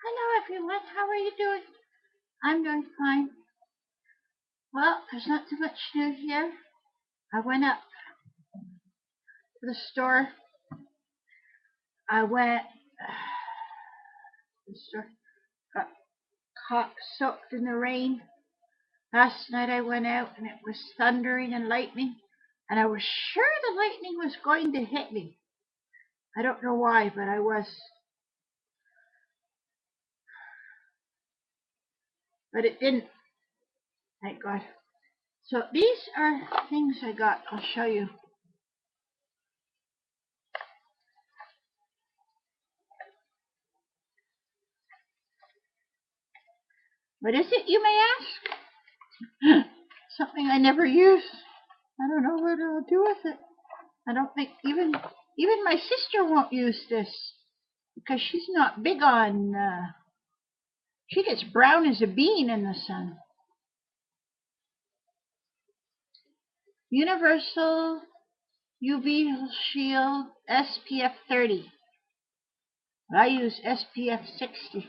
Hello everyone, how are you doing? I'm doing fine. Well, there's not too much new here. I went up to the store. I went to the store, got caught soaked in the rain. Last night I went out and it was thundering and lightning, and I was sure the lightning was going to hit me. I don't know why, but I was. But it didn't, thank God. So these are things I got. I'll show you. What is it, you may ask? Something I never use. I don't know what I'll do with it. I don't think even my sister won't use this because she's not big on. She gets brown as a bean in the sun. Universal UV Shield SPF 30. I use SPF 60.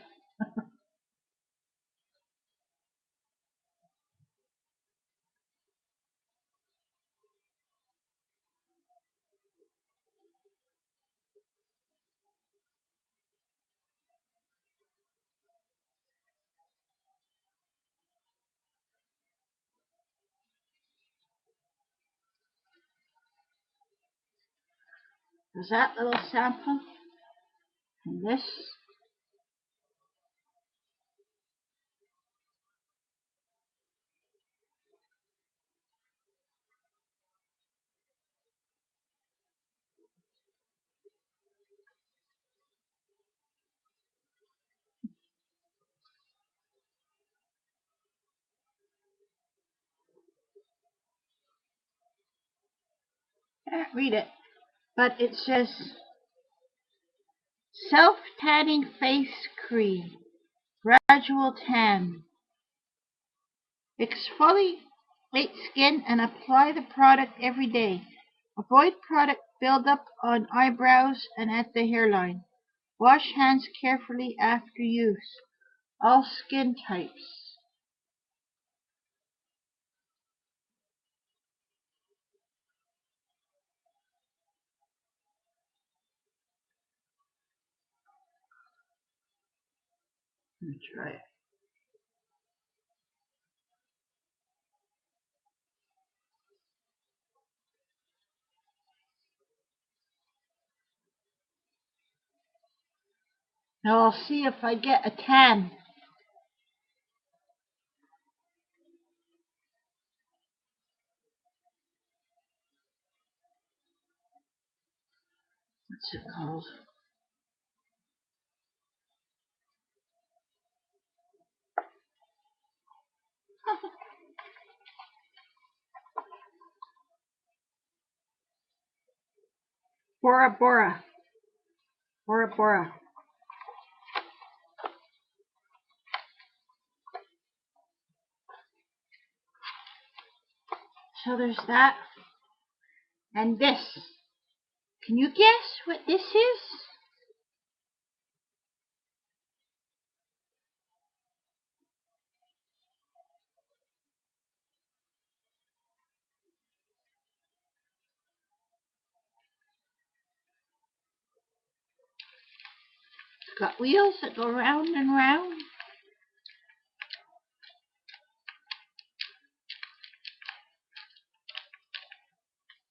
There's that little sample. And this. I can't read it, but it says self-tanning face cream, gradual tan. Exfoliate skin and apply the product every day. Avoid product buildup on eyebrows and at the hairline. Wash hands carefully after use. All skin types. Let me try it. Now I'll see if I get a tan. What's it called? Bora Bora. Bora Bora. So there's that. And this. Can you guess what this is? It's got wheels that go round and round.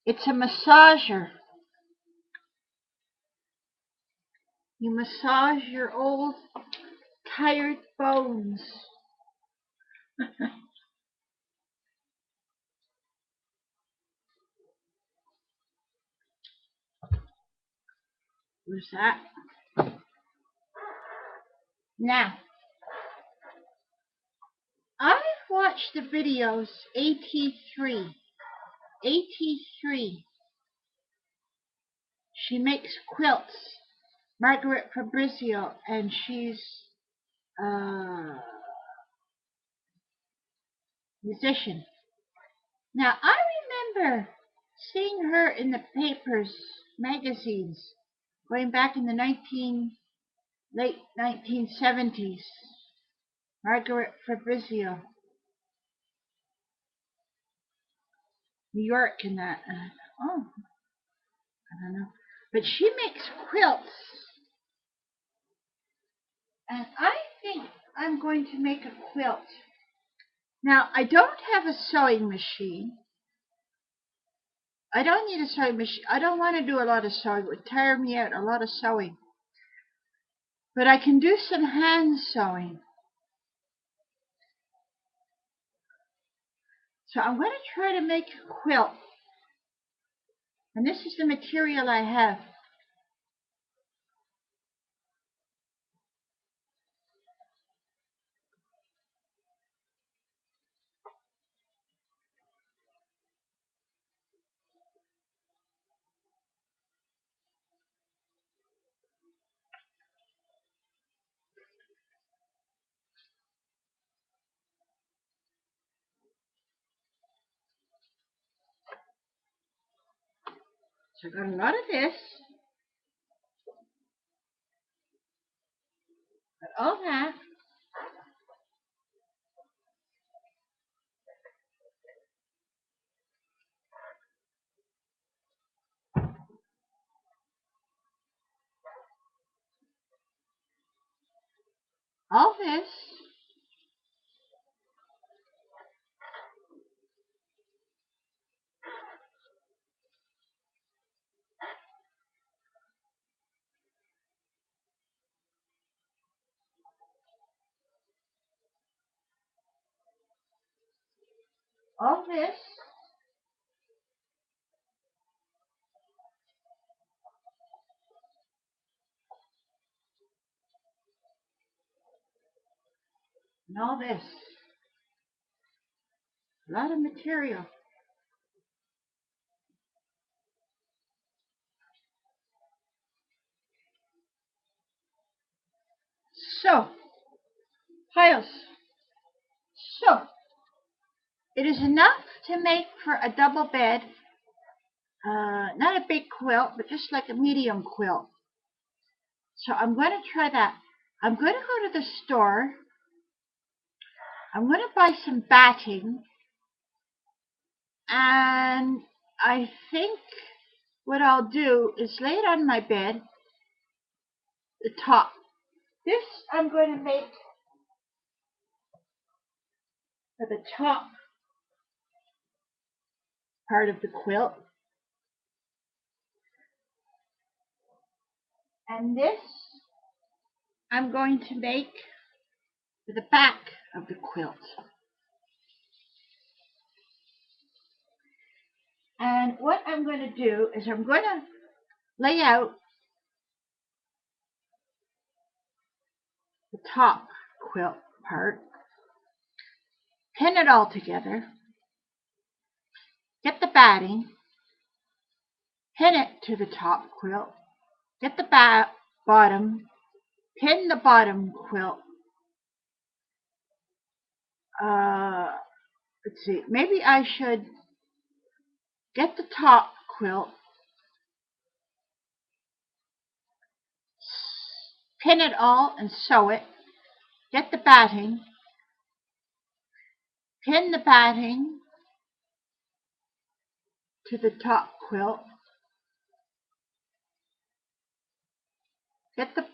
It's a massager. You massage your old, tired bones. Who's that? Now, I've watched the videos AT3. AT3. She makes quilts. Margaret Fabrizio, and she's a musician. Now, I remember seeing her in the papers, magazines, going back in the late 1970s. Margaret Fabrizio, New York, and that. Oh, I don't know. But she makes quilts. And I think I'm going to make a quilt. Now, I don't have a sewing machine. I don't need a sewing machine. I don't want to do a lot of sewing. It would tire me out, a lot of sewing. But I can do some hand sewing. So I'm going to try to make a quilt. And this is the material I have. So I got a lot of this. Got all that. All this. All this. And all this. A lot of material. So, piles. So, it is enough to make for a double bed. Not a big quilt, but just like a medium quilt. So I'm going to try that. I'm going to go to the store. I'm going to buy some batting. And I think what I'll do is lay it on my bed, the top. This I'm going to make for the top part of the quilt. And this I'm going to make for the back of the quilt. And what I'm going to do is I'm going to lay out the top quilt part, pin it all together, get the batting, pin it to the top quilt, get the bottom, pin the bottom quilt. Let's see, maybe I should get the top quilt, pin it all and sew it, get the batting, pin the batting to the top quilt, get the,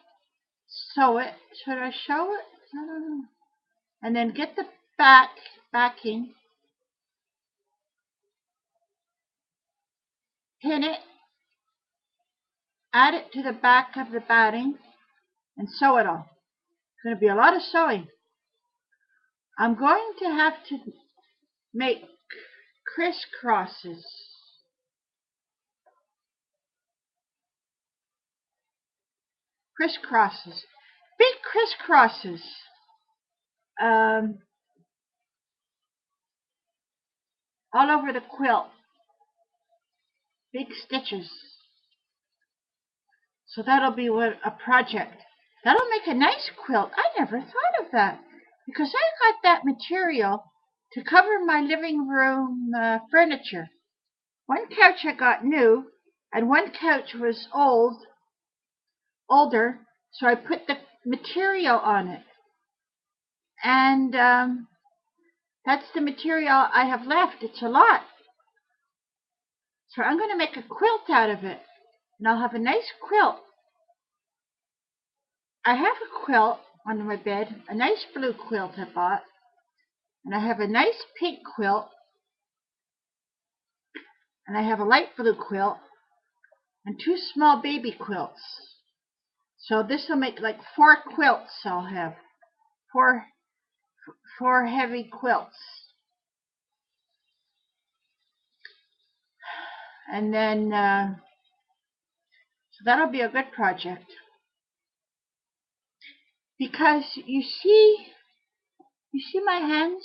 sew it, should I show it? I don't know. And then get the backing, pin it, add it to the back of the batting, and sew it all. It's going to be a lot of sewing. I'm going to have to make crisscrosses. Crisscrosses. Big crisscrosses. All over the quilt. Big stitches. So that'll be a project. That'll make a nice quilt. I never thought of that. Because I got that material to cover my living room furniture. One couch I got new, and one couch was older, So I put the material on it. And that's the material I have left. It's a lot. So I'm going to make a quilt out of it. And I'll have a nice quilt. I have a quilt under my bed, a nice blue quilt I bought. And I have a nice pink quilt. And I have a light blue quilt. And 2 small baby quilts. So this will make like 4 quilts I'll have. Four heavy quilts. And then, so that'll be a good project. Because you see my hands?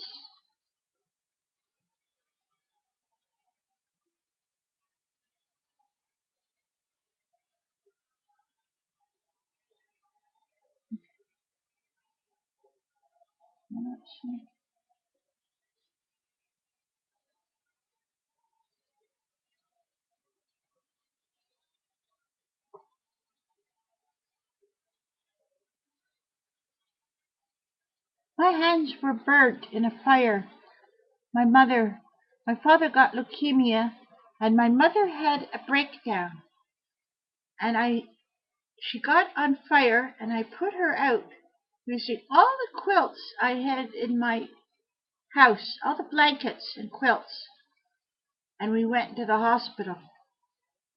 Let's see. My hands were burnt in a fire. My father got leukemia, and my mother had a breakdown. And she got on fire, and I put her out using all the quilts I had in my house, all the blankets and quilts. And we went to the hospital.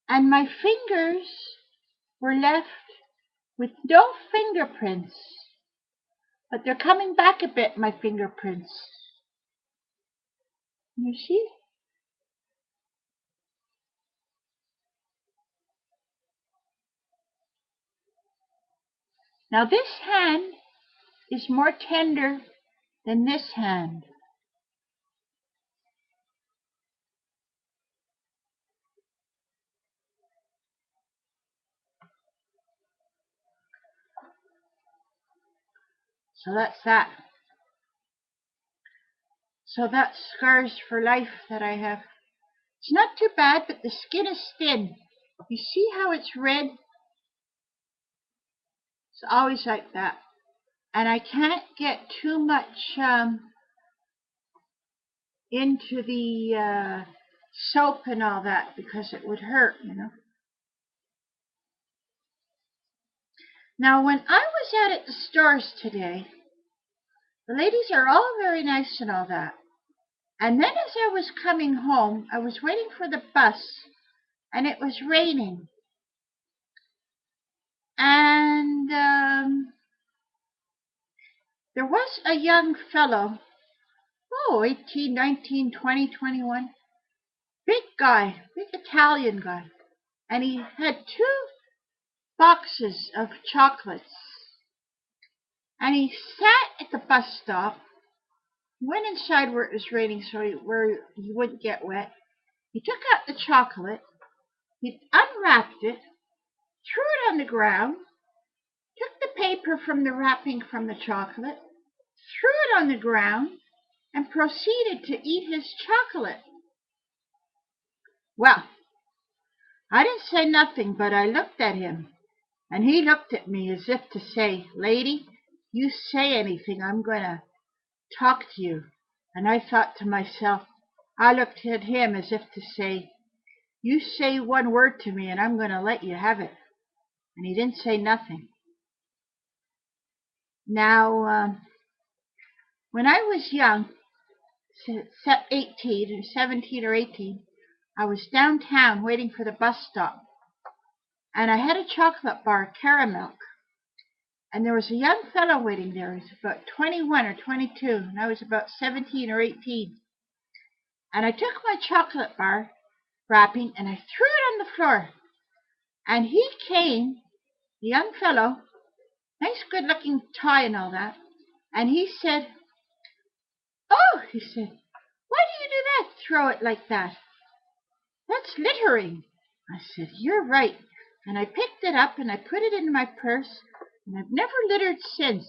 And my fingers were left with no fingerprints. But they're coming back a bit, my fingerprints. You see? Now this hand is more tender than this hand. So that's that. So that's scars for life that I have. It's not too bad, but the skin is thin. You see how it's red? It's always like that. And I can't get too much into the soap and all that because it would hurt, you know. Now, when I was out at the stores today, the ladies are all very nice and all that. And then as I was coming home, I was waiting for the bus, and it was raining. And there was a young fellow, 18, 19, 20, 21, big guy, big Italian guy. And he had 2 boxes of chocolates. And he sat at the bus stop, went inside where it was raining where he wouldn't get wet. He took out the chocolate, he unwrapped it, threw it on the ground, took the paper from the wrapping from the chocolate, threw it on the ground, and proceeded to eat his chocolate. Well, I didn't say nothing, but I looked at him, and he looked at me as if to say, "Lady, you say anything, I'm going to talk to you." And I thought to myself, I looked at him as if to say, "You say one word to me, and I'm going to let you have it." And he didn't say nothing. Now, when I was young, 18 or 17 or 18, I was downtown waiting for the bus stop. And I had a chocolate bar, caramel. And there was a young fellow waiting there. He was about 21 or 22, and I was about 17 or 18. And I took my chocolate bar wrapping, and I threw it on the floor. And he came, the young fellow, nice good-looking tie and all that, and he said, "Oh," he said, "why do you do that, throw it like that? That's littering." I said, "You're right." And I picked it up and I put it in my purse, and I've never littered since.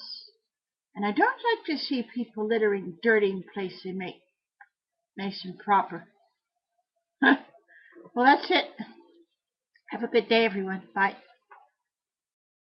And I don't like to see people littering, dirtying place they make nice and proper. Well, that's it. Have a good day, everyone. Bye.